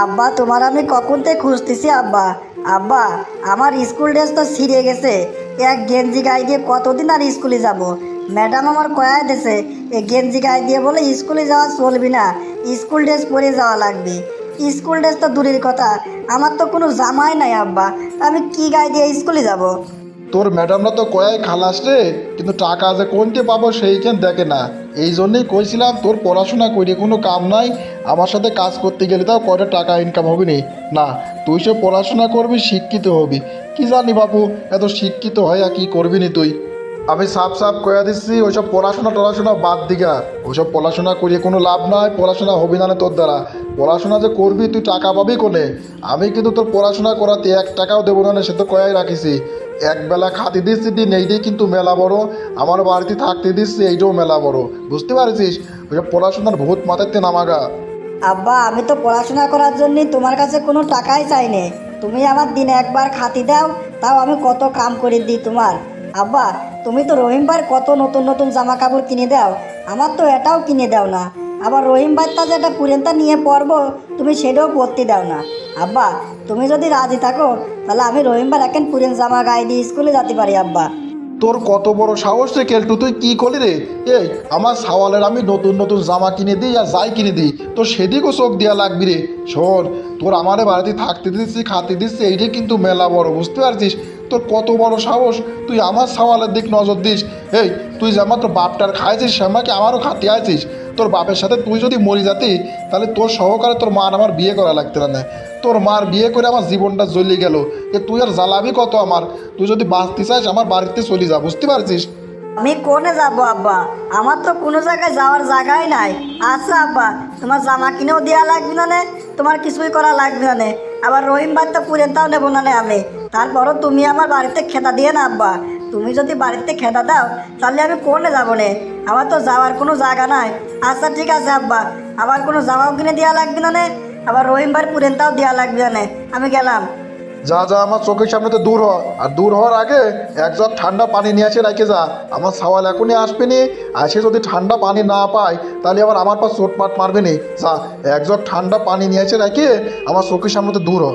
আব্বা, তোমার আমি কখন থেকে খুঁজতেছি আব্বা। আব্বা, আমার স্কুল ড্রেস তো ছিঁড়ে গেছে। এক গেঞ্জি গায়ে দিয়ে কতদিন আর স্কুলে যাব। ম্যাডাম আমার কয়া দিয়েছে এই গেঞ্জি গায়ে দিয়ে বলে স্কুলে যাওয়া চলবি না, স্কুল ড্রেস পরে যাওয়া লাগবে। স্কুল ড্রেস তো দূরের কথা, আমার তো কোনো জামাই নাই আব্বা, তা আমি কি গায়ে দিয়ে স্কুলে যাব? তোর ম্যাডামরা তো কয়াই খালাস রে, কিন্তু টাকা যে কোনতে পাবো সেইখান দেখে না। এই জন্যই কইছিলাম তোর পড়াশোনা করে কোনো কাম নাই, আমার সাথে কাজ করতে গেলে তাও কয়টা টাকা ইনকাম হবে নি। না, তুই সে পড়াশোনা করবি, শিক্ষিত হবি। কি জানি বাবু, এত শিক্ষিত হয় আর কি করবি নি তুই। আমি সাফ সাফ কয়া দিচ্ছি, ওইসব পড়াশোনা বাদ দিগা। ওইসব পড়াশোনা করিয়ে কোনো লাভ নাই, পড়াশোনা হবি না তোর দ্বারা। পড়াশোনা যে করবি তুই টাকা পাবি কোনে। আমি কিন্তু তোর পড়াশোনা করাতে 1 টাকাও দেবো না, সে তো কয়াই রাখিছি। একবেলা খাতে দিচ্ছি দিন, এইটাই কিন্তু মেলা বড়। আমার বাড়িতে থাকতে দিচ্ছি, এইটাও মেলা বড়। বুঝতে পারছিস? ওইসব পড়াশোনার ভূত মাথাতে নামাগা। আব্বা, আমি তো পড়াশোনা করার জন্য তোমার কাছে কোনো টাকাই চাইনি। তুমি আমার দিনে একবার খাতি দাও, তাও আমি কত কাম করে দিই তোমার। আব্বা, তুমি তো রহিম ভাইয়ের কত নতুন নতুন জামা কাপড় কিনে দাও, আমার তো এটাও কিনে দাও না। আবার রহিম ভাইটা যেটা পুরেনটা নিয়ে পরবো, তুমি সেটাও পরতে দাও না। আব্বা, তুমি যদি রাজি থাকো তাহলে আমি রহিম ভাইয়ের এখন পুরেন জামা গায়ে দিয়ে স্কুলে যেতে পারি আব্বা। তোর কত বড় সাহস রে কেলটু, তুই কি করলি রে? এই আমার সাওয়ালের আমি নতুন নতুন জামা কিনে দিই আর যাই কিনে দিই, তো সেদিকও চোখ দেওয়া লাগবি রে। শোন, তোর আমারে বাড়িতে থাকতে দিচ্ছি, খাতে দিচ্ছি, এইটাই কিন্তু মেলা বড়। বুঝতে পারছিস? তোর কত বড় সাহস, তুই আমার সাওয়ালের দিক নজর দিস। এই তুই যেমন তোর বাপটার খাইছিস সেমাকে আমারও খাতে আছিস। তোর বাপের সাথে তুই যদি মরি যাতি, তাহলে তোর সহকারে তোর মার আমার বিয়ে করা লাগতো না। তোর মার বিয়ে করে আমার জীবনটা জ্বলে গেল। তুই আর জ্বালাবি কত আমার? তুই যদি বাঁচতে চাস আমার বাড়িতে চলে যা। বুঝতে পারছিস? আমি কোনে যাব আব্বা? আমার তো কোনো জায়গায় যাওয়ার জায়গাই নাই। আচ্ছা আব্বা, তোমার জামা কিনেও দেওয়া লাগবে না নে, তোমার কিছুই করা লাগবে না নে। আবার রহিম ভাই তো পুরেনটাও নেবো না নে আমি। তারপরও তুমি আমার বাড়িতে খেতা দিয়ে না আব্বা। তুমি যদি বাড়িতে খেতা দাও তাহলে আমি কোনে যাবো নে? আমার তো যাওয়ার কোনো জায়গা নাই। আচ্ছা ঠিক আছে আব্বা, আবার কোনো জামাও কিনে দেওয়া লাগবে না নে, আবার রহিম ভাই পুরেনটাও দেওয়া লাগবে না নে। আমি গেলাম। যা যা, আমার চোখের সামনে তো দূর হ। আর দূর হওয়ার আগে এক জগ ঠান্ডা পানি নিয়ে এসে রেখে যা। আমার সাওয়াল এখনই আসবে নি, আসে যদি ঠান্ডা পানি না পায় তাহলে আবার আমার পা চোটপাট মারবে নি। যা, এক জগ ঠান্ডা পানি নিয়ে এসে রেখে আমার চোখের সামনে তো দূর হ।